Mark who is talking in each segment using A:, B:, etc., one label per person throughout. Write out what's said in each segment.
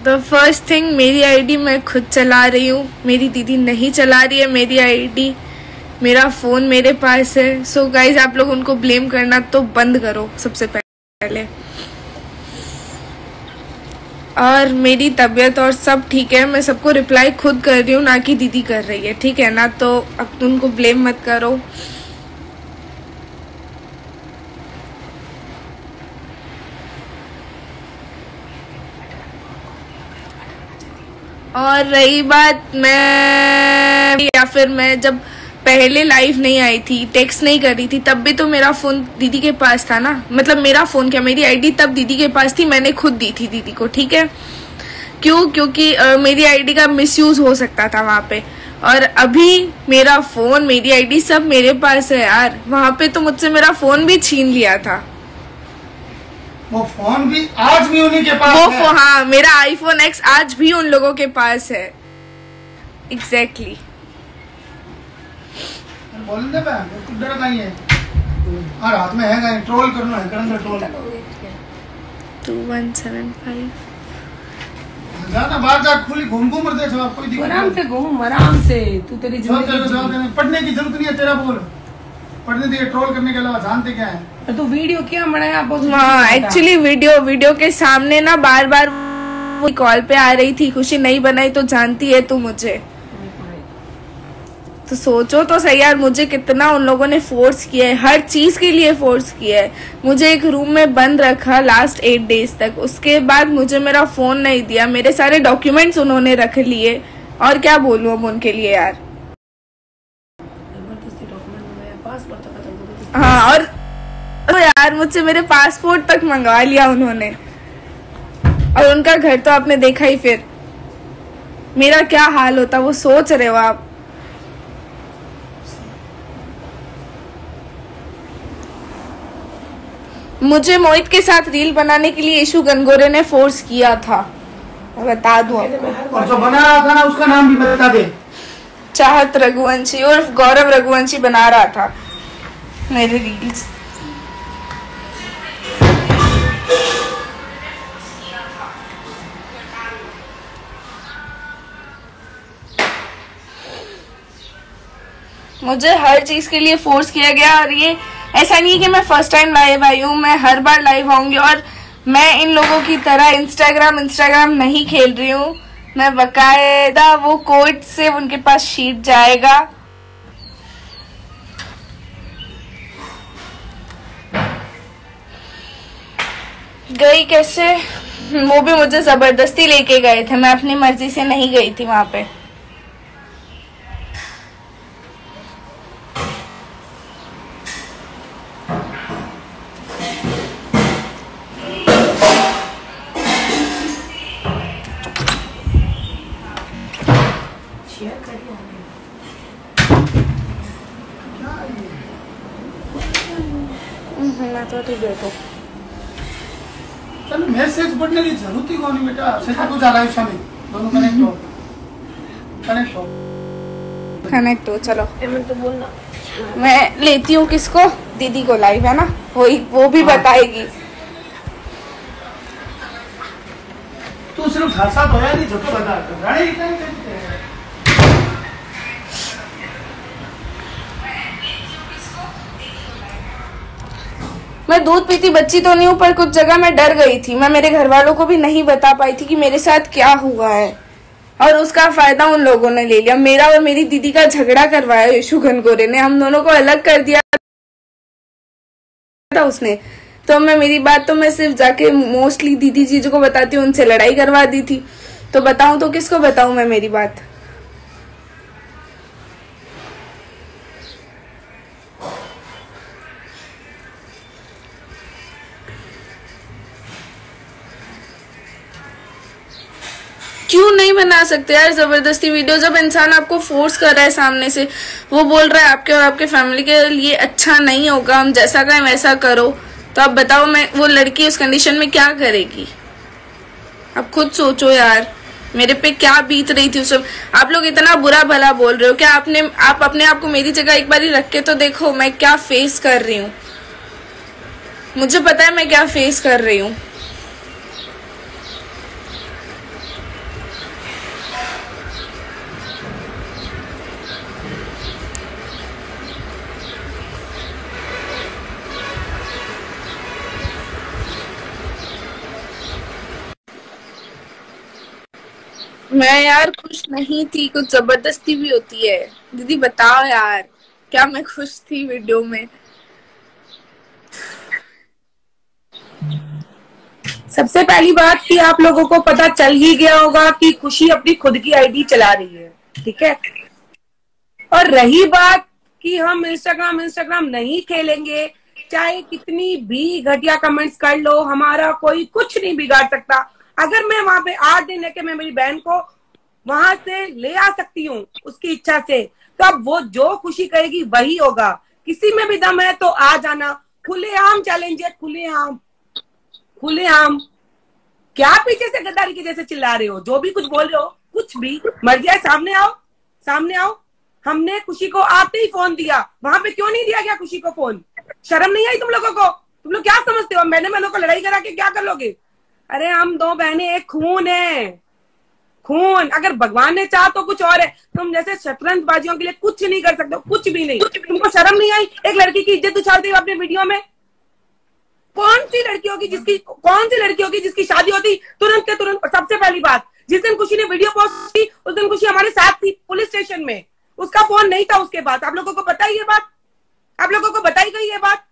A: The first thing, मेरी ID मैं खुद चला रही हूँ, मेरी दीदी नहीं चला रही है मेरी आईडी। मेरा फ़ोन मेरे पास है। सो गाइज, आप लोग उनको ब्लेम करना तो बंद करो सबसे पहले। और मेरी तबीयत और सब ठीक है, मैं सबको रिप्लाई खुद कर रही हूँ, ना कि दीदी कर रही है, ठीक है ना। तो अब उनको ब्लेम मत करो। और रही बात मैं या फिर मैं जब पहले लाइव नहीं आई थी, टेक्स्ट नहीं कर रही थी, तब भी तो मेरा फोन दीदी के पास था ना। मतलब मेरा फोन क्या, मेरी आईडी तब दीदी के पास थी, मैंने खुद दी थी दीदी को, ठीक है। क्यों? क्योंकि मेरी आईडी का मिसयूज हो सकता था वहां पे। और अभी मेरा फोन, मेरी आईडी सब मेरे पास है यार। वहां पे तो मुझसे मेरा फोन भी छीन लिया था।
B: वो फोन भी आज भी उन्हीं के पास है।
A: हाँ, मेरा आईफोन X आज भी उन लोगों के पास है। एग्जैक्टली।
B: बोलने पे कुछ डर नहीं है। और हाथ में है ट्रोल करना है, करना ट्रोल
A: 2175।
B: जाना बाहर जा, खुली घूम घूम दे, कोई दिक्कत
C: आराम से घूम, आराम से। तू तेरी
B: जिंदगी पढ़ने की जरूरत नहीं है। तेरा बोल पढ़ने दिए, ट्रोल करने के अलावा जानते क्या है?
C: तो वीडियो क्या बनाया आप?
A: हाँ, एक्चुअली वीडियो के सामने ना बार बार वो कॉल पे आ रही थी, खुशी नहीं बनाई तो जानती है तू मुझे। तो सोचो तो सही यार, मुझे कितना उन लोगों ने फोर्स किया है, हर चीज के लिए फोर्स किया है। मुझे एक रूम में बंद रखा लास्ट 8 डेज तक। उसके बाद मुझे मेरा फोन नहीं दिया, मेरे सारे डॉक्यूमेंट्स उन्होंने रख लिए। और क्या बोलूं अब उनके लिए यार। हाँ, और तो यार मुझसे मेरे पासपोर्ट तक मंगवा लिया उन्होंने। और उनका घर तो आपने देखा ही, फिर मेरा क्या हाल होता वो सोच रहे हो आप। मुझे मोहित के साथ रील बनाने के लिए यशु गनगोरे ने फोर्स किया था, मैं बता दूं आपको।
B: और जो बना रहा था ना, उसका नाम भी बता दे।
A: चाहत रघुवंशी और गौरव रघुवंशी बना रहा था मेरे रील्स। मुझे हर चीज के लिए फोर्स किया गया। और ये ऐसा नहीं है कि मैं फर्स्ट टाइम लाइव आई हूँ, मैं हर बार लाइव आऊंगी। और मैं इन लोगों की तरह इंस्टाग्राम नहीं खेल रही हूँ। मैं बकायदा वो कोड से उनके पास शीट जाएगा। गई कैसे? वो भी मुझे जबरदस्ती लेके गए थे, मैं अपनी मर्जी से नहीं गई थी वहां पे। मैं तो ठीक बैठो।
B: चलो मैसेज पढ़ने की जरूरत ही कौन है बेटा। सेट तो चला है शामिल, दोनों कनेक्ट हो। चलो
C: तो बोलना,
A: मैं लेती हूँ किसको, दीदी को लाइव है ना, वो भी बताएगी।
B: तू सिर्फ घर साथ होया नहीं, झूठो बता रानी इतना नहीं करते हैं।
A: मैं दूध पीती बच्ची तो नहीं हूँ, पर कुछ जगह मैं डर गई थी। मैं मेरे घर वालों को भी नहीं बता पाई थी कि मेरे साथ क्या हुआ है। और उसका फायदा उन लोगों ने ले लिया। मेरा और मेरी दीदी का झगड़ा करवाया यशु गनगोरे ने, हम दोनों को अलग कर दिया था उसने। तो मेरी बात तो मैं सिर्फ जाके मोस्टली दीदी जीजू को बताती हूँ, उनसे लड़ाई करवा दी थी। तो बताऊं तो किसको बताऊं मैं मेरी बात? क्यों नहीं बना सकते यार जबरदस्ती वीडियो? जब इंसान आपको फोर्स कर रहा है सामने से, वो बोल रहा है आपके और आपके फैमिली के लिए अच्छा नहीं होगा, हम जैसा कहें वैसा करो, तो आप बताओ मैं वो लड़की उस कंडीशन में क्या करेगी? आप खुद सोचो यार, मेरे पे क्या बीत रही थी उस समय। आप लोग इतना बुरा भला बोल रहे हो, क्या आप अपने आप को मेरी जगह एक बार ही रख के तो देखो मैं क्या फेस कर रही हूँ। मुझे पता है मैं क्या फेस कर रही हूँ। मैं यार खुश नहीं थी, कुछ जबरदस्ती भी होती है। दीदी बताओ यार, क्या मैं खुश थी वीडियो में?
C: सबसे पहली बात कि आप लोगों को पता चल ही गया होगा कि खुशी अपनी खुद की आईडी चला रही है, ठीक है। और रही बात कि हम इंस्टाग्राम नहीं खेलेंगे, चाहे कितनी भी घटिया कमेंट्स कर लो, हमारा कोई कुछ नहीं बिगाड़ सकता। अगर मैं वहां पे 8 दिन लेके मैं मेरी बहन को वहां से ले आ सकती हूँ उसकी इच्छा से, तो अब वो जो खुशी कहेगी वही होगा। किसी में भी दम है तो आ जाना, खुलेआम चैलेंज है, खुलेआम खुलेआम। क्या पीछे से गद्दारी के जैसे चिल्ला रहे हो? जो भी कुछ बोल रहे हो, कुछ भी मर्जी है, सामने आओ, सामने आओ। हमने खुशी को आते ही फोन दिया, वहां पे क्यों नहीं दिया गया खुशी को फोन? शर्म नहीं आई तुम लोगों को? तुम लोग क्या समझते हो बहनों को लड़ाई करा के क्या कर लोगे? अरे हम 2 बहनें एक खून है, खून। अगर भगवान ने चाहा तो कुछ और है, तुम जैसे शतरंजबाजियों के लिए कुछ नहीं कर सकते, कुछ भी नहीं। तुमको शर्म नहीं आई? एक लड़की की इज्जत उछाल दी अपने वीडियो में। कौन सी लड़की होगी जिसकी शादी होती तुरंत के तुरंत? सबसे पहली बात, जिस दिन खुशी ने वीडियो पोस्ट की उस दिन खुशी हमारे साथ थी पुलिस स्टेशन में, उसका फोन नहीं था उसके बाद। आप लोगों को पता ही ये बात, आप लोगों को बताई गई ये बात।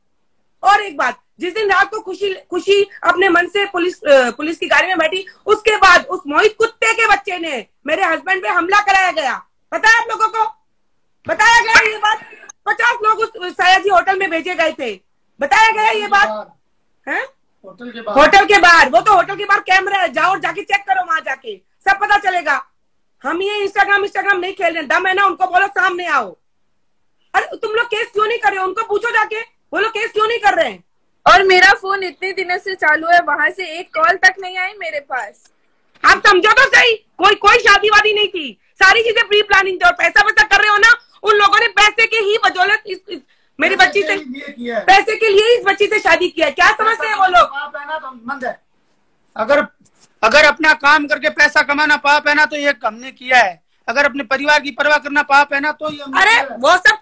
C: और एक बात, जिस दिन रात को खुशी अपने मन से पुलिस की गाड़ी में बैठी, उसके बाद उस मोहित कुत्ते के बच्चे ने मेरे हस्बैंड पे हमला कराया गया। पता है आप लोगों को? बताया गया ये बात। 50 लोग उस सयाजी होटल में भेजे गए थे, बताया गया ये बात है। होटल के बाहर, वो तो होटल के बाहर कैमरा है, जाओ और जाके चेक करो, वहां जाके सब पता चलेगा। हम ये इंस्टाग्राम नहीं खेल रहे, दम है ना उनको बोलो सामने आओ। अरे तुम लोग केस क्यों नहीं कर रहे हो? उनको पूछो जाके, वो लोग केस क्यों नहीं कर रहे हैं?
A: और मेरा फोन इतने दिनों से चालू है, वहां से एक कॉल तक नहीं आई मेरे पास।
C: आप समझो तो सही, कोई शादी वादी नहीं थी, सारी चीजें प्री प्लानिंग थी। और पैसा कर रहे हो ना, उन लोगों ने पैसे के ही बदौलत मेरी बच्ची से, पैसे के लिए इस बच्ची से शादी किया। क्या समझते हैं वो लोग?
B: अगर अपना काम करके पैसा कमाना पाप है ना तो ये हमने किया है। अगर अपने परिवार की परवाह करना पाप है ना तो ये।
C: अरे वो सब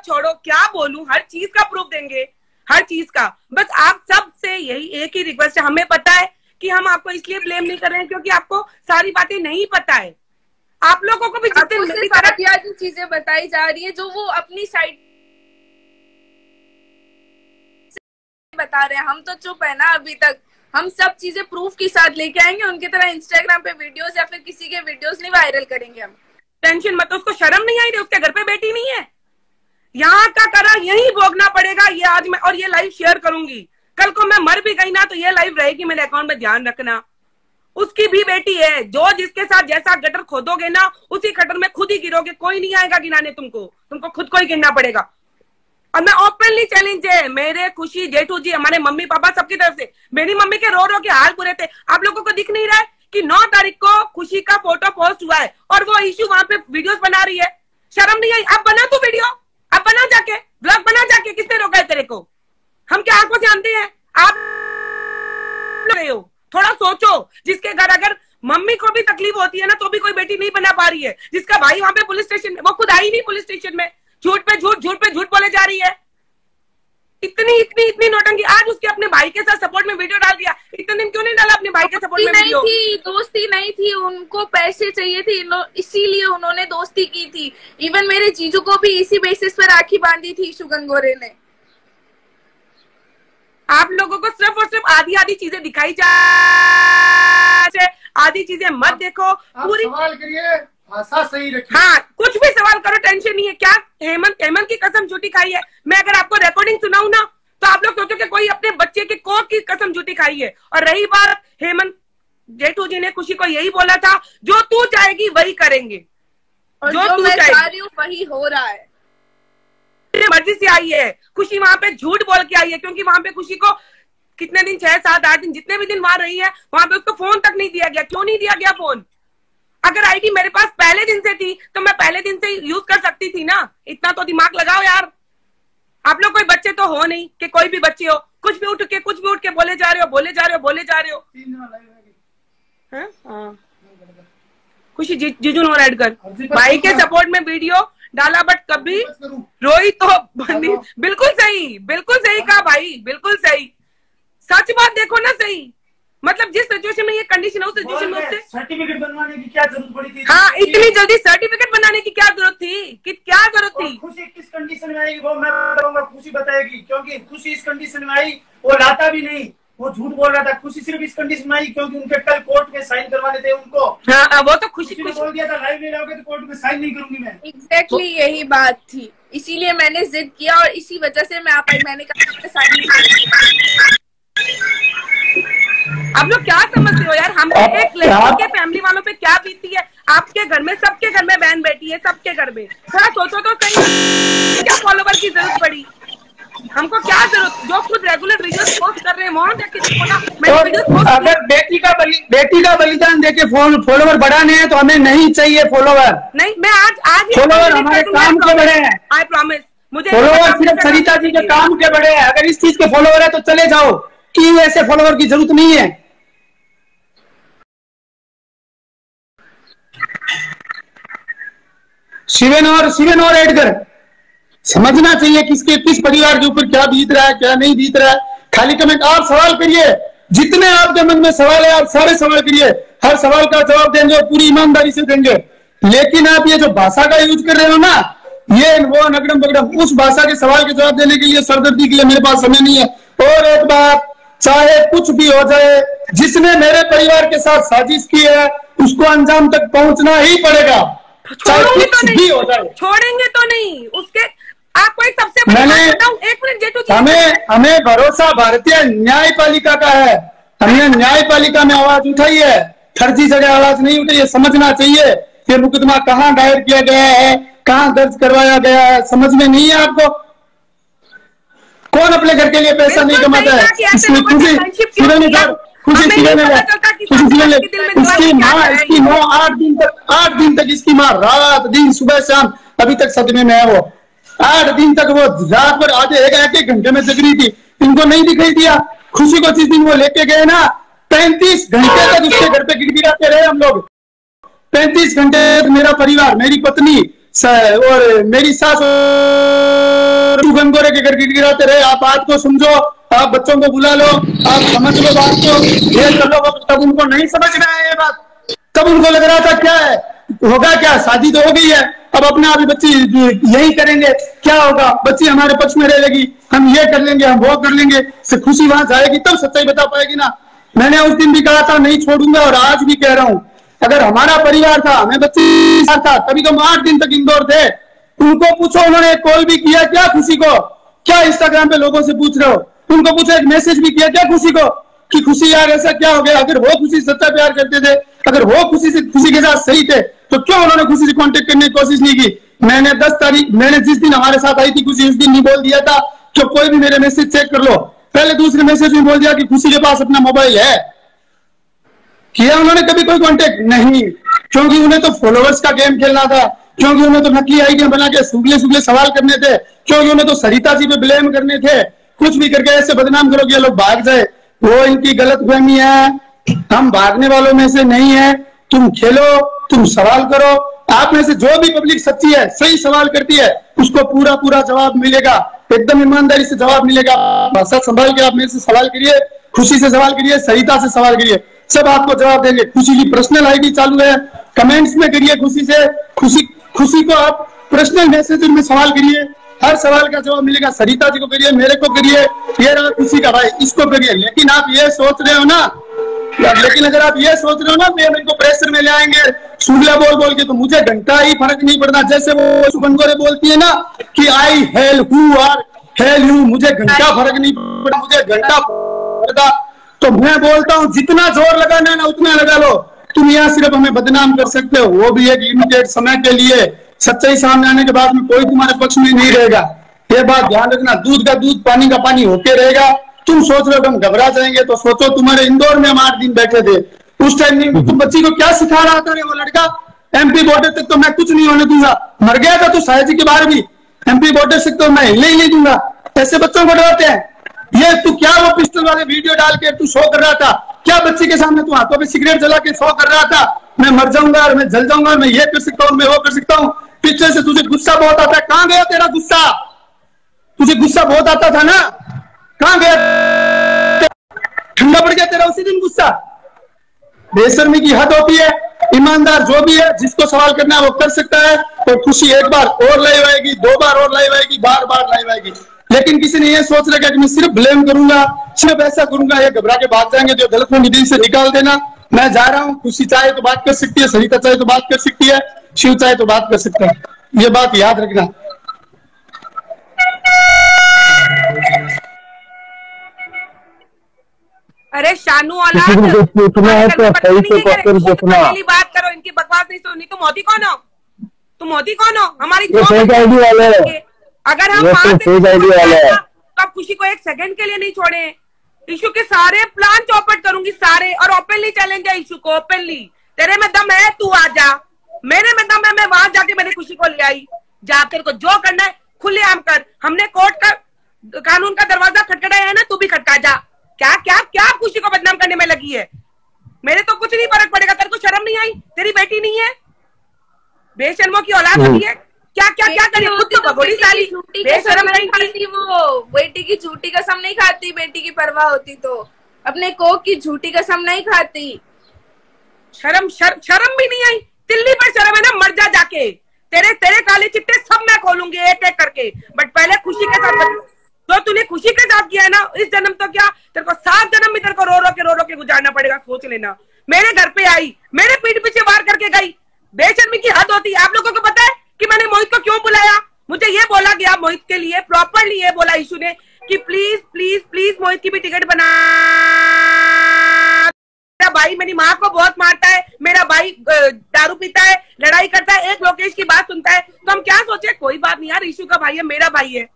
C: छोड़ो, क्या बोलूं, हर चीज का प्रूफ देंगे, हर चीज का। बस आप सब से यही एक ही रिक्वेस्ट है, हमें पता है कि हम आपको इसलिए ब्लेम नहीं कर रहे हैं क्योंकि आपको सारी बातें नहीं पता है। आप लोगों को भी
A: जितनी चीजें बताई जा रही है जो वो अपनी साइड बता रहे हैं, हम तो चुप है ना अभी तक। हम सब चीजें प्रूफ के साथ लेके आएंगे, उनकी तरह इंस्टाग्राम पे वीडियोस या फिर किसी के वीडियोस नहीं वायरल करेंगे हम।
C: टेंशन मत, उसको शर्म नहीं आई? उसके घर पे बेटी नहीं है? यहाँ का करा यही भोगना पड़ेगा। ये आज मैं और ये लाइव शेयर करूंगी, कल को मैं मर भी गई ना तो ये लाइव रहेगी मेरे अकाउंट में, ध्यान रखना। उसकी भी बेटी है, जो जिसके साथ जैसा गटर खोदोगे ना उसी गटर में खुद ही गिरोगे, कोई नहीं आएगा गिराने तुमको खुद को ही गिरना पड़ेगा। और मैं ओपनली चैलेंज है, मेरे खुशी जेठू जी, हमारे मम्मी पापा सबकी तरफ से, मेरी मम्मी के रो के हाल बुरे थे। आप लोगों को दिख नहीं रहा है कि 9 तारीख को खुशी का फोटो पोस्ट हुआ है और वो इशू वहां पे वीडियोस बना रही है। शर्म नहीं आई? अब बना तू वीडियो, अब बना जाके ब्लॉग बना जाके। किसने रोका है तेरे को? हम क्या आंखों से आंते हैं? आप हो, थोड़ा सोचो। जिसके घर अगर मम्मी को भी तकलीफ होती है ना तो भी कोई बेटी नहीं बना पा रही है, जिसका भाई वहां पे पुलिस स्टेशन में, वो खुद आई नहीं पुलिस स्टेशन में, झूठ पे झूठ बोले जा रही है। इतनी नौटंकी। आज उसके अपने भाई के साथ सपोर्ट में वीडियो डाल दिया, इतने दिन क्यों नहीं डाला अपने भाई के सपोर्ट में वीडियो?
A: दोस्ती नहीं थी, उनको पैसे चाहिए थे, इसीलिए उन्होंने दोस्ती की थी। इवन मेरे जीजू को भी इसी बेसिस पर राखी बांधी थी शुगन गोरे ने।
C: आप लोगों को सिर्फ और सिर्फ आधी चीजें दिखाई जा, आधी चीजें मत देखो, पूरी
B: सवाल करिए, भाषा सही रखिए।
C: हाँ, कुछ भी सवाल करो, टेंशन नहीं है। क्या हेमंत की कसम झूठी खाई है? मैं अगर आपको रिकॉर्डिंग सुनाऊं ना तो आप लोग सोचो कि कोई अपने बच्चे के कोख की कसम झूठी खाई है। और रही बात, हेमंत जेठू जी ने खुशी को यही बोला था, जो तू चाहेगी वही करेंगे,
A: और जो मैं चाह रही हूँ वही हो रहा है।
C: मर्जी से आई है खुशी, वहां पे झूठ बोल के आई है, क्योंकि वहां पे खुशी को कितने दिन, 6, 7, 8 दिन, जितने भी दिन वहां रही है, वहां पे उसको फोन तक नहीं दिया गया। क्यों नहीं दिया गया फोन? अगर आईडी मेरे पास पहले दिन से थी तो मैं पहले दिन से यूज कर सकती थी ना। इतना तो दिमाग लगाओ यार। आप लोग कोई बच्चे तो हो नहीं कि कोई भी बच्चे हो, कुछ भी उठ के बोले जा रहे हो। हाँ। खुशी जीजू नो रेड कर भाई के सपोर्ट में वीडियो डाला, बट कभी रोई तो बंदी। बिल्कुल सही कहा भाई, बिल्कुल सही। सच बात देखो ना, सही मतलब जिस सिचुएशन में ये कंडीशन है उस सिचुएशन में उससे
B: सर्टिफिकेट बनवाने की क्या जरूरत पड़ी थी?
C: हाँ, इतनी जल्दी सर्टिफिकेट बनाने की क्या जरूरत थी? क्या जरूरत थी?
B: खुशी किस कंडीशन में आएगी वो मैं बताऊंगा, खुशी बताएगी, क्योंकि खुशी इस कंडीशन में आई वो लाता भी नहीं, वो झूठ बोल रहा था। खुशी सिर्फ इस कंडीशन में आई क्योंकि उनके कल कोर्ट में साइन करवाने थे उनको।
C: हाँ, वो तो खुशी
B: बोल दिया था लाइव ले जाओगे तो कोर्ट में साइन नहीं करूंगी मैं।
A: एग्जैक्टली यही बात थी, इसीलिए मैंने जिद किया और इसी वजह से मैं आप मैंने कहा साइन नहीं करूंगी।
C: आप लोग क्या समझते हो यार, हम एक लड़की के फैमिली वालों पे क्या बीती है? आपके घर में, सबके घर में बहन बैठी है, सबके घर में। थोड़ा सोचो तो सही, क्या फॉलोवर की जरूरत पड़ी हमको? क्या जरूरत? जो खुद रेगुलर वीडियोस पोस्ट कर रहे हैं वहां जाके
B: अगर बेटी का बलिदान देके फॉलोवर बढ़ाने हैं तो हमें नहीं चाहिए फॉलोवर।
C: नहीं, मैं आज
B: फॉलोवर हमारे काम के बड़े हैं।
C: आई प्रॉमिस, मुझे
B: फॉलोवर सिर्फ सरिता जी के काम के बड़े हैं। अगर इस चीज के फॉलोवर है तो चले जाओ, कि ऐसे फॉलोवर की जरूरत नहीं है। शिवेन और एडगर समझना चाहिए किस परिवार के ऊपर क्या बीत रहा है, क्या नहीं बीत रहा है। खाली कमेंट, आप सवाल करिए, जितने आपके मन में सवाल है आप सारे सवाल करिए, हर सवाल का जवाब देंगे और पूरी ईमानदारी से देंगे। लेकिन आप ये जो भाषा का यूज कर रहे हो ना, ये वो नगड़म बगड़म, उस भाषा के सवाल के जवाब देने के लिए, सरदर्दी के लिए मेरे पास समय नहीं है। और एक बात, चाहे कुछ भी हो जाए, जिसने मेरे परिवार के साथ साजिश की है उसको अंजाम तक पहुंचना ही पड़ेगा, चाहे कुछ भी हो जाए।
C: छोड़ेंगे तो नहीं उसके। आपको एक सबसे एक मिनट जेठू जी,
B: हमें भरोसा भारतीय न्यायपालिका का है। हमने न्यायपालिका में आवाज उठाई है, फर्जी जगह आवाज नहीं उठाई है। समझना चाहिए कि मुकदमा कहाँ दायर किया गया है, कहाँ दर्ज करवाया गया है, समझ में नहीं है आपको? कौन अपने घर के लिए पैसा नहीं कमाता है? उसकी माँ 8 दिन तक इसकी माँ रात दिन सुबह शाम अभी तक सदमे में है। वो 8 दिन तक वो रात भर आधे एक घंटे में जग रही थी, इनको नहीं दिखाई दिया। खुशी को जिस दिन वो लेके गए ना, 35 घंटे तक उसके घर पे गिड़गिड़ाते रहे हम लोग। 35 घंटे मेरा परिवार, मेरी पत्नी और मेरी सास गंगोरे के घर गिड़गिड़ाते रहे। आप बात को समझो, आप बच्चों को बुला लो, आप समझ लो बात को, ये कर लो। तब उनको नहीं समझ में आया ये बात, तब उनको लग रहा था क्या है, होगा क्या, शादी तो हो गई है, अब अपने आप ही बच्ची यही करेंगे, क्या होगा, बच्ची हमारे पक्ष में रहेगी, हम ये कर लेंगे, हम वो कर लेंगे। से खुशी वहां जाएगी तब सच्चाई बता पाएगी ना। मैंने उस दिन भी कहा था नहीं छोड़ूंगा और आज भी कह रहा हूं, अगर हमारा परिवार था, हमें बच्ची था, तभी तो हम 8 दिन तक इंदौर थे। उनको पूछो, उन्होंने कॉल भी किया क्या खुशी को? क्या इंस्टाग्राम पे लोगों से पूछ रहे हो? उनको पूछो, एक मैसेज भी किया क्या खुशी को कि खुशी यार ऐसा क्या हो गया? अगर वो खुशी सच्चा प्यार करते थे, अगर वो खुशी के साथ सही थे, तो क्यों उन्होंने खुशी से कांटेक्ट करने की कोशिश नहीं की? मैंने 10 तारीख, मैंने जिस दिन हमारे साथ आई थी खुशी, उस दिन नहीं बोल दिया था कि कोई भी मेरे मैसेज चेक कर लो। पहले दूसरे मैसेज में बोल दिया कि खुशी के पास अपना मोबाइल है। किया उन्होंने कभी कोई कांटेक्ट नहीं, क्योंकि उन्हें तो फॉलोवर्स का गेम खेलना था, क्योंकि उन्हें तो नकली आईडिया बना के सुगले सवाल करने थे, क्योंकि उन्हें तो सरिता जी पे ब्लेम करने थे। कुछ भी करके ऐसे बदनाम करो कि लोग भाग जाए, वो इनकी गलतफहमी है। हम भागने वालों में से नहीं है। तुम खेलो, तुम सवाल करो। आप में से जो भी पब्लिक सच्ची है, सही सवाल करती है, उसको पूरा जवाब मिलेगा, एकदम ईमानदारी से जवाब मिलेगा। भाषा संभाल के आप मेरे से सवाल करिए, खुशी से सवाल करिए, सरिता से सवाल करिए, सब आपको जवाब देंगे। खुशी की पर्सनल आईडी चालू है, कमेंट्स में करिए खुशी से। खुशी को आप पर्सनल मैसेज में सवाल करिए, हर सवाल का जवाब मिलेगा। सरिता जी को करिए, मेरे को करिए, ये रहा खुशी का भाई, इसको करिए। लेकिन आप ये सोच रहे हो ना, लेकिन अगर आप ये सोच रहे हो ना मेरे को प्रेशर में ले आएंगे सुगला बोल के, तो मुझे घंटा ही फर्क नहीं पड़ता। जैसे वो सुगंगोरे बोलती है ना कि I hell who are hell you, मुझे घंटा फर्क नहीं पड़ता, मुझे घंटा पड़ता। तो मैं बोलता हूँ जितना जोर लगाना है ना उतना लगा लो। तुम यहाँ सिर्फ हमें बदनाम कर सकते हो, वो भी एक लिमिटेड समय के लिए। सच्चाई सामने आने के बाद में कोई तुम्हारे पक्ष में नहीं रहेगा, ये बात ध्यान रखना। दूध का दूध, पानी का पानी होके रहेगा। तुम सोच रहे हो हम घबरा जाएंगे, तो सोचो तुम्हारे इंदौर में हम 8 दिन बैठे थे, उस टाइम तुम बच्ची को क्या सिखा रहा था रे वो लड़का? एमपी बॉर्डर तक तो मैं कुछ नहीं होने दूंगा। मर गया था तो शायद जी के बाहर भी, एमपी बॉर्डर से तो मैं हिले ही नहीं दूंगा। ऐसे बच्चों को डराते हैं। ये तू क्या वो पिस्टल वाले वीडियो डाल के तू शो कर रहा था क्या? बच्ची के सामने तू हाथों पे सिगरेट जला के शो कर रहा था, मैं मर जाऊंगा और मैं जल जाऊंगा, मैं ये कर सकता हूँ, मैं वो कर सकता हूँ। पीछे से तुझे गुस्सा बहुत आता है, कहां गया तेरा गुस्सा? तुझे गुस्सा बहुत आता था ना, कहां गया? ठंडा पड़ गया तेरा उसी दिन गुस्सा। बेशर्मी की हद होती है। ईमानदार जो भी है, जिसको सवाल करना है वो कर सकता है। तो खुशी एक बार और लाइव आएगी, 2 बार और लाइव आएगी, बार बार लाइव आएगी। लेकिन किसी ने ये सोच रखा कि मैं सिर्फ ब्लेम करूंगा, सिर्फ ऐसा करूंगा, ये घबरा के भाग जाएंगे, जो गलत फहमी दिल से निकाल देना। मैं जा रहा हूँ। खुशी चाहे तो बात कर सकती है, सरिता चाहे तो बात कर सकती है, शिव चाहे तो बात कर सकता है। ये बात याद रखना।
C: अरे शानू औलाद,
D: पूछना है तो सही से क्वेश्चन पूछना।
C: बात करो, इनकी बकवास नहीं सुननी। तुम मोदी कौन हो? तुम मोदी कौन हो? हमारी
D: फेक आईडी वाले,
C: अगर हम
D: फेक आईडी वाले
C: तो आप खुशी को एक सेकंड के लिए नहीं छोड़े। इशू के सारे प्लान चौपट करूंगी, सारे, और ओपनली चैलेंज है इशू को, ओपनली। तेरे में दम है, तू आ जा। मेरे में दम है, मैं वहां जाके मैंने खुशी को ले आई। जा, तेरे को जो करना है खुलेआम कर। हमने कोर्ट का, कानून का दरवाजा खटखटाया है ना, तू भी खटका जा। क्या क्या क्या खुशी को बदनाम करने में लगी है? मेरे तो कुछ नहीं फर्क पड़ेगा। तेरे को शर्म नहीं आई? तेरी बेटी नहीं है? बेशर्मों की औलाद होती है। क्या क्या क्या करी? खुद तो भगोड़ी साली, बेशर्म नहीं खाती
A: वो। बेटी की झूठी कसम नहीं खाती। बेटी की परवाह होती तो अपने कोक की झूठी कसम नहीं खाती।
C: शर्म भी नहीं आई? तिल्ली पर शर्म है ना, मर जा जाके। तेरे काले चिट्टे सब मैं खोलूंगी एक एक करके। बट पहले खुशी के साथ, तो तूने खुशी के साथ किया है ना, इस जन्म तो क्या, तेरे को 7 जन्म भी तेरे को रो रो के गुजारना पड़ेगा। सोच लेना। मेरे घर पे आई, मेरे पीठ पीछे वार करके गई। बेशर्मी की हद होती है। आप लोगों को पता है कि मैंने मोहित को क्यों बुलाया? मुझे ये बोला गया मोहित के लिए, प्रॉपरली ये बोला इशू ने कि प्लीज प्लीज प्लीज मोहित की भी टिकट बना। मेरा भाई मेरी माँ को बहुत मारता है, मेरा भाई दारू पीता है, लड़ाई करता है, एक लोकेश की बात सुनता है, तो हम क्या सोचे? कोई बात नहीं यार, इशू का भाई है, मेरा भाई है।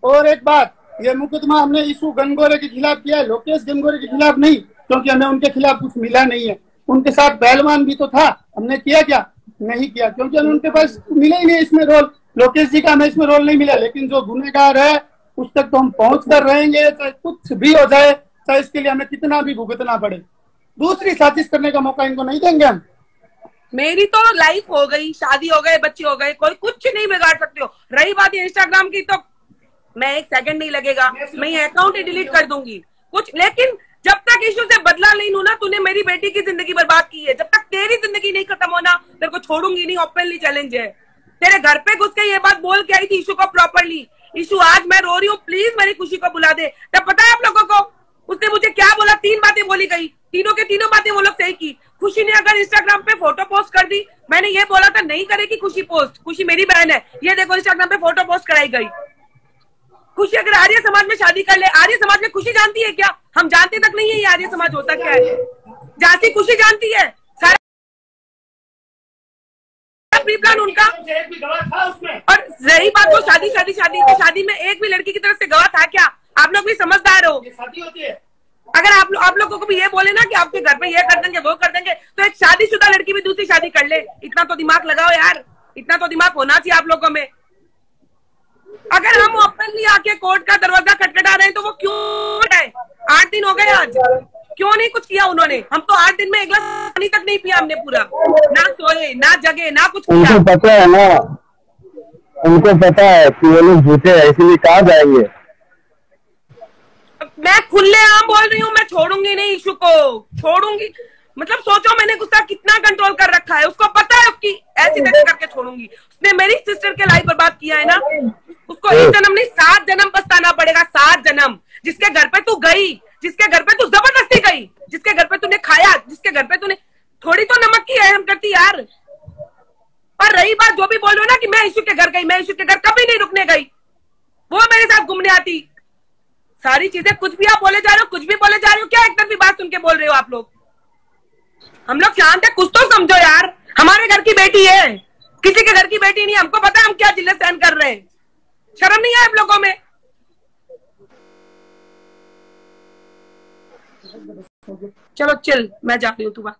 B: और एक बात, ये मुकदमा हमने इशू गनगोरे के खिलाफ किया है, लोकेश गनगोरे के खिलाफ नहीं, क्योंकि हमें उनके खिलाफ कुछ मिला नहीं है। उनके साथ पहलवान भी तो था, हमने किया क्या? नहीं किया, क्योंकि हमें उनके पास मिला ही नहीं इसमें रोल। लोकेश जी का हमें इसमें रोल नहीं मिला। लेकिन जो गुनहगार है उस तक तो हम पहुंच कर रहेंगे, चाहे कुछ भी हो जाए, चाहे इसके लिए हमें कितना भी भुगतना पड़े। दूसरी साजिश करने का मौका इनको नहीं देंगे हम।
C: मेरी तो लाइफ हो गई, शादी हो गए, बच्चे हो गए, कोई कुछ नहीं बिगाड़ सकते हो। रही बात इंस्टाग्राम की, तो मैं एक सेकंड नहीं लगेगा, मैं ये अकाउंट ही डिलीट कर दूंगी कुछ। लेकिन जब तक इशू से बदला नहीं लूं ना, तूने मेरी बेटी की जिंदगी बर्बाद की है। जब तक तेरी जिंदगी नहीं खत्म होना, तेरे को छोड़ूंगी नहीं। ओपनली चैलेंज है। तेरे घर पे घुस के ये बात बोल के आई थी इशू को प्रॉपरली। इशू आज मैं रो रही हूँ, प्लीज मेरी खुशी को बुला दे। तब पता है आप लोगों को उसने मुझे क्या बोला? 3 बातें बोली गई, तीनों के तीनों बातें वो लोग सही की। खुशी ने अगर इंस्टाग्राम पे फोटो पोस्ट कर दी, मैंने ये बोला था नहीं करेगी खुशी पोस्ट, खुशी मेरी बहन है, ये देखो इंस्टाग्राम पे फोटो पोस्ट कराई गई। खुशी अगर आर्य समाज में शादी कर ले, आर्य समाज में खुशी जानती है क्या? हम जानते तक नहीं है ये आर्य समाज होता क्या है। जाती खुशी जानती है सारा प्री प्लान उनका। और रही बात वो शादी शादी शादी, तो शादी में एक भी लड़की की तरफ से गवाह था क्या? आप लोग भी समझदार हो। शादी होती है, अगर आप लोगों को भी ये बोले ना कि आपके घर पे ये कर देंगे वो कर देंगे, तो एक शादीशुदा लड़की भी दूसरी शादी कर ले। इतना तो दिमाग लगाओ यार, इतना तो दिमाग होना चाहिए आप लोगों में। अगर हम ओपनली आके कोर्ट का दरवाजा खटखटा रहे हैं तो वो क्यों है? 8 दिन हो गए आज, क्यों नहीं कुछ किया उन्होंने? हम तो 8 दिन में एक गिलास पानी तक नहीं पिया हमने, पूरा ना सोए ना जगे ना कुछ किया।
D: उनको पता है ना, उनको पता है कि वो लोग झूठे हैं, इसलिए कहाँ जाएंगे।
C: मैं खुलेआम बोल रही हूँ, मैं छोड़ूंगी नहीं इशू को, छोड़ूंगी। मतलब सोचो मैंने गुस्सा कितना कंट्रोल कर रखा है। उसको पता है उसकी ऐसी तैसी करके छोड़ूंगी। उसने मेरी सिस्टर के लाइफ बर्बाद किया है ना, उसको एक जन्म नहीं 7 जन्म पछताना पड़ेगा। 7 जन्म। जिसके घर पे तू गई, जिसके घर पे तू जबरदस्ती गई, जिसके घर पे तूने खाया, जिसके घर पे तूने थोड़ी तो नमक की रहम करती यार। पर रही बात जो भी बोल रहे हो ना कि मैं इशू के घर गई, मैं इशू के घर कभी नहीं रुकने गई, वो मेरे साथ घूमने आती। सारी चीजें कुछ भी आप बोले जा रहे हो, कुछ भी बोले जा रहे हो, क्या एक तरफी बात सुन के बोल रहे हो आप लोग? हम लोग शांत है, कुछ तो समझो यार। हमारे घर की बेटी है, किसी के घर की बेटी नहीं। हमको पता है हम क्या जिल्लत सहन कर रहे हैं। शर्म नहीं है आप लोगों में? चलो चिल, मैं जा रही हूँ, तू बात।